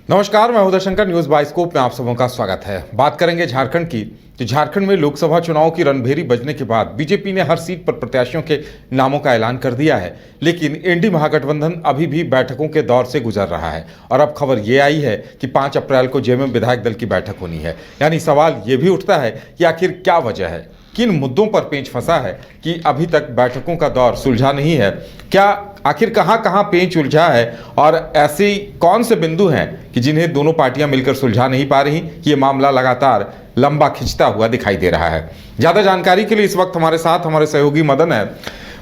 नमस्कार, मैं Uday Shankar. News bioscope में आप सबों का स्वागत है। बात करेंगे झारखंड की। तो झारखंड में लोकसभा चुनाव की रणभेरी बजने के बाद बीजेपी ने हर सीट पर प्रत्याशियों के नामों का ऐलान कर दिया है, लेकिन एनडीए महागठबंधन अभी भी बैठकों के दौर से गुजर रहा है। और अब खबर ये आई है कि 5 अप्रैल को जेएमएम विधायक दल की बैठक होनी है। यानी सवाल ये भी उठता है कि आखिर क्या वजह है, किन मुद्दों पर पेंच फंसा है कि अभी तक बैठकों का दौर सुलझा नहीं है। क्या आखिर कहां कहां पेंच उलझा है और ऐसे कौन से बिंदु हैं कि जिन्हें दोनों पार्टियां मिलकर सुलझा नहीं पा रही कि ये मामला लगातार लंबा खिंचता हुआ दिखाई दे रहा है। ज्यादा जानकारी के लिए इस वक्त हमारे साथ हमारे सहयोगी मदन है।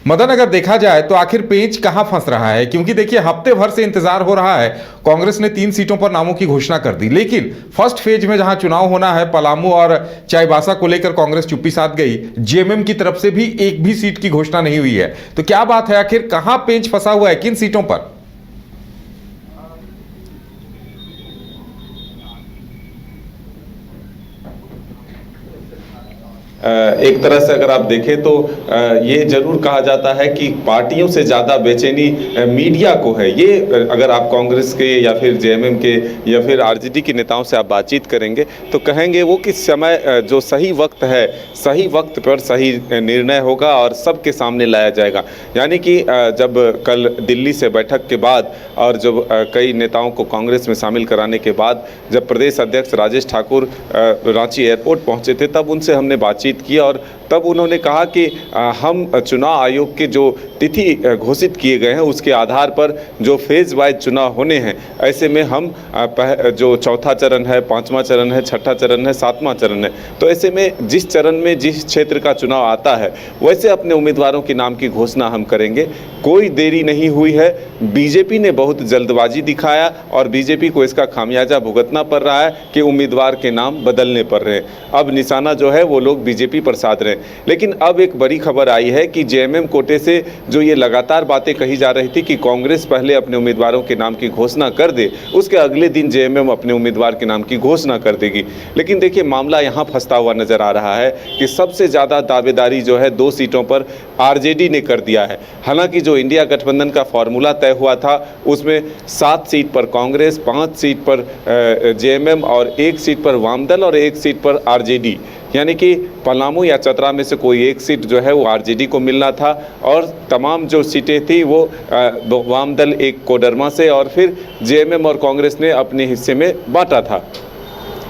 मदन, अगर देखा जाए तो आखिर पेंच कहां फंस रहा है? क्योंकि देखिए, हफ्ते भर से इंतजार हो रहा है। कांग्रेस ने 3 सीटों पर नामों की घोषणा कर दी, लेकिन फर्स्ट फेज में जहां चुनाव होना है, पलामू और चाईबासा को लेकर कांग्रेस चुप्पी साध गई। जेएमएम की तरफ से भी एक भी सीट की घोषणा नहीं हुई है। तो क्या बात है, आखिर कहां पेंच फंसा हुआ है, किन सीटों पर? एक तरह से अगर आप देखें तो ये जरूर कहा जाता है कि पार्टियों से ज़्यादा बेचैनी मीडिया को है। ये अगर आप कांग्रेस के या फिर जेएमएम के या फिर आरजेडी के नेताओं से आप बातचीत करेंगे तो कहेंगे वो कि समय जो सही वक्त है, सही वक्त पर सही निर्णय होगा और सबके सामने लाया जाएगा। यानी कि जब कल दिल्ली से बैठक के बाद और जब कई नेताओं को कांग्रेस में शामिल कराने के बाद जब प्रदेश अध्यक्ष राजेश ठाकुर रांची एयरपोर्ट पहुँचे थे, तब उनसे हमने बातचीत किया और तब उन्होंने कहा कि हम चुनाव आयोग के जो तिथि घोषित किए गए हैं उसके आधार पर जो फेज वाइज चुनाव होने हैं, ऐसे में हम जो चौथा चरण है, 5वां चरण है, 6ठा चरण है, 7वां चरण है, तो ऐसे में जिस चरण में जिस क्षेत्र का चुनाव आता है वैसे अपने उम्मीदवारों के नाम की घोषणा हम करेंगे। कोई देरी नहीं हुई है। बीजेपी ने बहुत जल्दबाजी दिखाया और बीजेपी को इसका खामियाजा भुगतना पड़ रहा है कि उम्मीदवार के नाम बदलने पड़ रहे हैं। अब निशाना जो है वो लोग बीजेपी पर साध रहे हैं। लेकिन अब एक बड़ी खबर आई है कि जेएमएम कोटे से जो ये लगातार बातें कही जा रही थी कि कांग्रेस पहले अपने उम्मीदवारों के नाम की घोषणा कर दे, उसके अगले दिन जेएमएम अपने उम्मीदवार के नाम की घोषणा कर देगी। लेकिन देखिए, मामला यहाँ फंसता हुआ नजर आ रहा है कि सबसे ज़्यादा दावेदारी जो है 2 सीटों पर आरजेडी ने कर दिया है। हालांकि जो इंडिया गठबंधन का फॉर्मूला तय हुआ था उसमें 7 सीट पर कांग्रेस, 5 सीट पर जेएमएम और 1 सीट पर वामदल और 1 सीट पर आरजेडी, यानी कि पलामू या चतरा में से कोई एक सीट जो है वो आरजेडी को मिलना था और तमाम जो सीटें थी वो वामदल, एक कोडरमा से और फिर जेएमएम और कांग्रेस ने अपने हिस्से में बांटा था।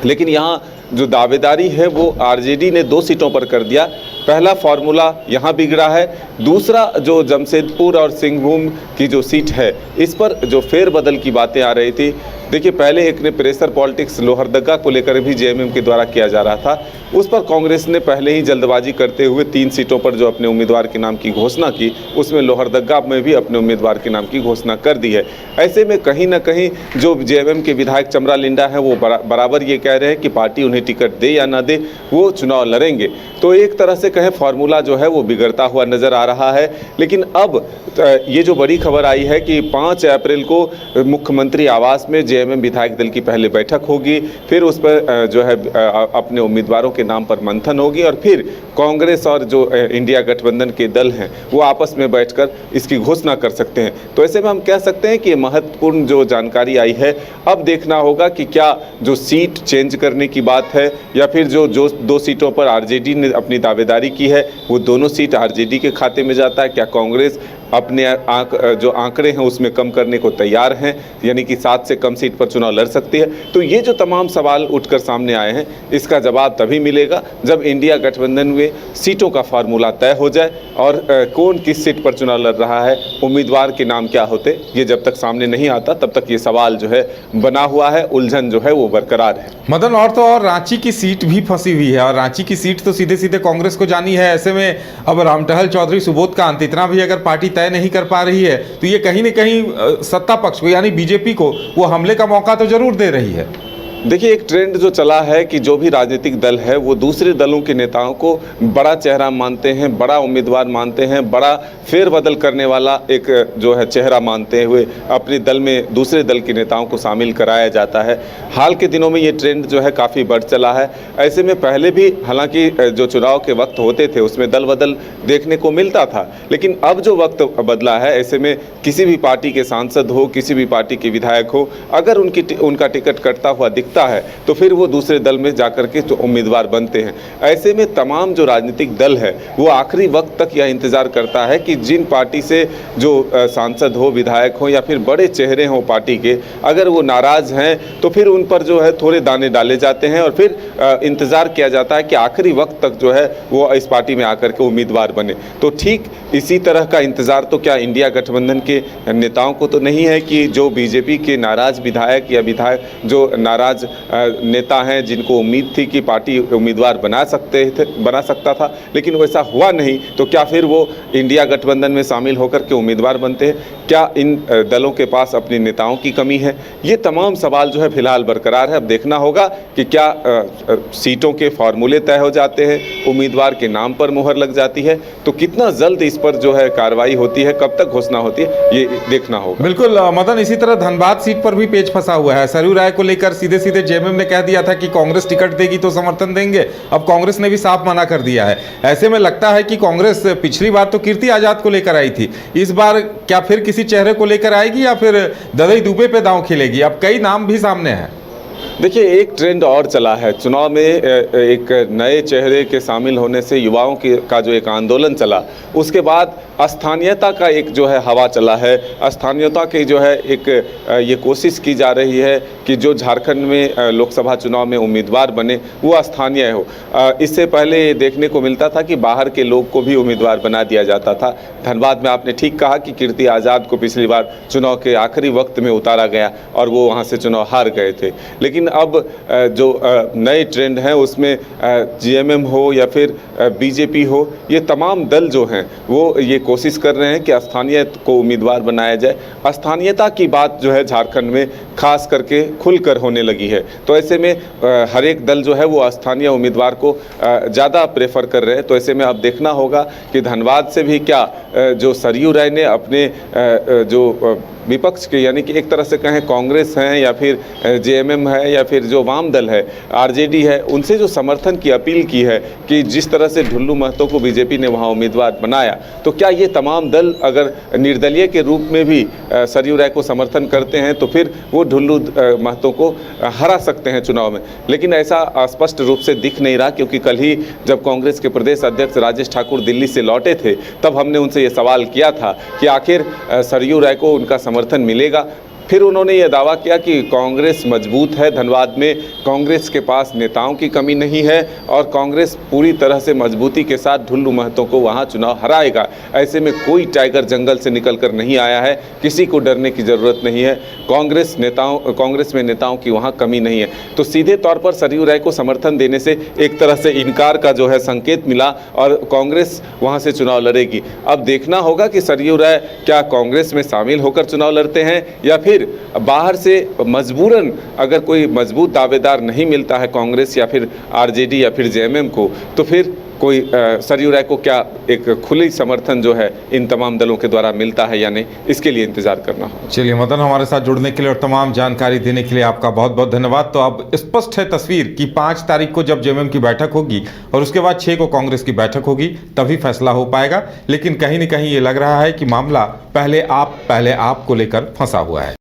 लेकिन यहाँ जो दावेदारी है वो आरजेडी ने 2 सीटों पर कर दिया। पहला फार्मूला यहाँ बिगड़ा है। दूसरा, जो जमशेदपुर और सिंहभूम की जो सीट है इस पर जो फेरबदल की बातें आ रही थी, देखिए पहले एक ने प्रेशर पॉलिटिक्स लोहरदगा को लेकर भी जेएमएम के द्वारा किया जा रहा था, उस पर कांग्रेस ने पहले ही जल्दबाजी करते हुए 3 सीटों पर जो अपने उम्मीदवार के नाम की घोषणा की, उसमें लोहरदगा में भी अपने उम्मीदवार के नाम की घोषणा कर दी है। ऐसे में कहीं ना कहीं जो जेएमएम के विधायक चमरा लिंडा है वो बराबर ये कह रहे हैं कि पार्टी उन्हें टिकट दे या ना दे वो चुनाव लड़ेंगे। तो एक तरह से कहें फार्मूला जो है वो बिगड़ता हुआ नजर आ रहा है। लेकिन अब ये जो बड़ी खबर आई है कि 5 अप्रैल को मुख्यमंत्री आवास में जेएमएम विधायक दल की पहले बैठक होगी, फिर उस पर जो है अपने उम्मीदवारों के नाम पर मंथन होगी और फिर कांग्रेस और जो इंडिया गठबंधन के दल हैं वो आपस में बैठकर इसकी घोषणा कर सकते हैं। तो ऐसे में हम कह सकते हैं कि महत्वपूर्ण जो जानकारी आई है, अब देखना होगा कि क्या जो सीट चेंज करने की बात है या फिर जो 2 सीटों पर आरजेडी ने अपनी दावेदारी की है वो दोनों सीट आरजेडी के खाते में जाता है। क्या कांग्रेस अपने जो आंकड़े हैं उसमें कम करने को तैयार हैं, यानी कि 7 से कम सीट पर चुनाव लड़ सकती है? तो ये जो तमाम सवाल उठकर सामने आए हैं इसका जवाब तभी मिलेगा जब इंडिया गठबंधन में सीटों का फार्मूला तय हो जाए और कौन किस सीट पर चुनाव लड़ रहा है, उम्मीदवार के नाम क्या होते, ये जब तक सामने नहीं आता तब तक ये सवाल जो है बना हुआ है, उलझन जो है वो बरकरार है। मदन, और तो और रांची की सीट भी फंसी हुई है और रांची की सीट तो सीधे सीधे कांग्रेस को जानी है। ऐसे में अब रामटहल चौधरी सुबोध का अंत इतना भी अगर पार्टी तय नहीं कर पा रही है तो ये कहीं न कहीं सत्ता पक्ष को यानी बीजेपी को वो हमले का मौका तो जरूर दे रही है। देखिए, एक ट्रेंड जो चला है कि जो भी राजनीतिक दल है वो दूसरे दलों के नेताओं को बड़ा चेहरा मानते हैं, बड़ा उम्मीदवार मानते हैं, बड़ा फेरबदल करने वाला एक जो है चेहरा मानते हुए अपने दल में दूसरे दल के नेताओं को शामिल कराया जाता है। हाल के दिनों में ये ट्रेंड जो है काफ़ी बढ़ चला है। ऐसे में पहले भी हालांकि जो चुनाव के वक्त होते थे उसमें दल बदल देखने को मिलता था, लेकिन अब जो वक्त बदला है ऐसे में किसी भी पार्टी के सांसद हो, किसी भी पार्टी के विधायक हो, अगर उनका टिकट कटता हुआ दिखता है तो फिर वो दूसरे दल में जाकर के जो उम्मीदवार बनते हैं। ऐसे में तमाम जो राजनीतिक दल है वो आखिरी वक्त तक यह इंतजार करता है कि जिन पार्टी से जो सांसद हो, विधायक हो या फिर बड़े चेहरे हों पार्टी के, अगर वो नाराज़ हैं तो फिर उन पर जो है थोड़े दाने डाले जाते हैं और फिर इंतज़ार किया जाता है कि आखिरी वक्त तक जो है वो इस पार्टी में आकर के उम्मीदवार बने। तो ठीक इसी तरह का इंतज़ार तो क्या इंडिया गठबंधन के नेताओं को तो नहीं है कि जो बीजेपी के नाराज़ विधायक या विधायक जो नाराज़ नेता हैं जिनको उम्मीद थी कि पार्टी उम्मीदवार बना सकता था लेकिन वैसा हुआ नहीं, तो क्या फिर वो इंडिया गठबंधन में शामिल होकर के उम्मीदवार बनते हैं? क्या इन दलों के पास अपने नेताओं की कमी है? ये तमाम सवाल जो है फिलहाल बरकरार है। अब देखना होगा कि क्या सीटों के फॉर्मूले तय हो जाते हैं, उम्मीदवार के नाम पर मुहर लग जाती है, तो कितना जल्द इस पर जो है कार्रवाई होती है, कब तक घोषणा होती है, ये देखना होगा। बिल्कुल मदन, इसी तरह धनबाद सीट पर भी पेच फंसा हुआ है। सरयू राय को लेकर सीधे सीधे जेएमएम ने कह दिया था कि कांग्रेस टिकट देगी तो समर्थन देंगे। अब कांग्रेस ने भी साफ मना कर दिया है। ऐसे में लगता है कि कांग्रेस पिछली बार तो कीर्ति आजाद को लेकर आई थी, इस बार क्या फिर किसी चेहरे को लेकर आएगी या फिर ददई दुबे पे दांव खेलेगी? अब कई नाम भी सामने हैं। देखिए, एक ट्रेंड और चला है चुनाव में, एक नए चेहरे के शामिल होने से युवाओं का जो एक आंदोलन चला, उसके बाद स्थानीयता का एक जो है हवा चला है। स्थानीयता की जो है एक ये कोशिश की जा रही है कि जो झारखंड में लोकसभा चुनाव में उम्मीदवार बने वो स्थानीय हो। इससे पहले ये देखने को मिलता था कि बाहर के लोग को भी उम्मीदवार बना दिया जाता था। धनबाद में आपने ठीक कहा कि कीर्ति आज़ाद को पिछली बार चुनाव के आखिरी वक्त में उतारा गया और वो वहाँ से चुनाव हार गए थे। लेकिन अब जो नए ट्रेंड हैं उसमें जेएमएम हो या फिर बीजेपी हो, ये तमाम दल जो हैं वो ये कोशिश कर रहे हैं कि स्थानीय को उम्मीदवार बनाया जाए। स्थानीयता की बात जो है झारखंड में खास करके खुलकर होने लगी है। तो ऐसे में हर एक दल जो है वो स्थानीय उम्मीदवार को ज़्यादा प्रेफर कर रहे हैं। तो ऐसे में अब देखना होगा कि धनबाद से भी क्या जो सरयू राय ने अपने जो विपक्ष के यानी कि एक तरह से कहें कांग्रेस हैं या फिर जेएमएम है या फिर जो वाम दल है आरजेडी है, उनसे जो समर्थन की अपील की है कि जिस तरह से ढुल्लू महतो को बीजेपी ने वहां उम्मीदवार बनाया, तो क्या ये तमाम दल अगर निर्दलीय के रूप में भी सरयू राय को समर्थन करते हैं तो फिर वो ढुल्लू महतो को हरा सकते हैं चुनाव में। लेकिन ऐसा स्पष्ट रूप से दिख नहीं रहा, क्योंकि कल ही जब कांग्रेस के प्रदेश अध्यक्ष राजेश ठाकुर दिल्ली से लौटे थे तब हमने उनसे ये सवाल किया था कि आखिर सरयू राय को उनका समर्थन मिलेगा। फिर उन्होंने ये दावा किया कि कांग्रेस मजबूत है, धनबाद में कांग्रेस के पास नेताओं की कमी नहीं है और कांग्रेस पूरी तरह से मजबूती के साथ ढुल्लू महतो को वहां चुनाव हराएगा। ऐसे में कोई टाइगर जंगल से निकलकर नहीं आया है, किसी को डरने की ज़रूरत नहीं है। कांग्रेस में नेताओं की वहां कमी नहीं है। तो सीधे तौर पर सरयू राय को समर्थन देने से एक तरह से इनकार का जो है संकेत मिला और कांग्रेस वहाँ से चुनाव लड़ेगी। अब देखना होगा कि सरयू राय क्या कांग्रेस में शामिल होकर चुनाव लड़ते हैं या फिर बाहर से मजबूरन अगर कोई मजबूत दावेदार नहीं मिलता है कांग्रेस या फिर आरजेडी या फिर जेएमएम को, तो फिर कोई सरयू राय को क्या एक खुली समर्थन जो है इन तमाम दलों के द्वारा मिलता है या नहीं, इसके लिए इंतजार करना होगा। चलिए मदन, हमारे साथ जुड़ने के लिए और तमाम जानकारी देने के लिए आपका बहुत बहुत धन्यवाद। तो अब स्पष्ट है तस्वीर कि 5 तारीख को जब जेएमएम की बैठक होगी और उसके बाद 6 को कांग्रेस की बैठक होगी तभी फैसला हो पाएगा। लेकिन कहीं न कहीं ये लग रहा है कि मामला पहले आप को लेकर फंसा हुआ है।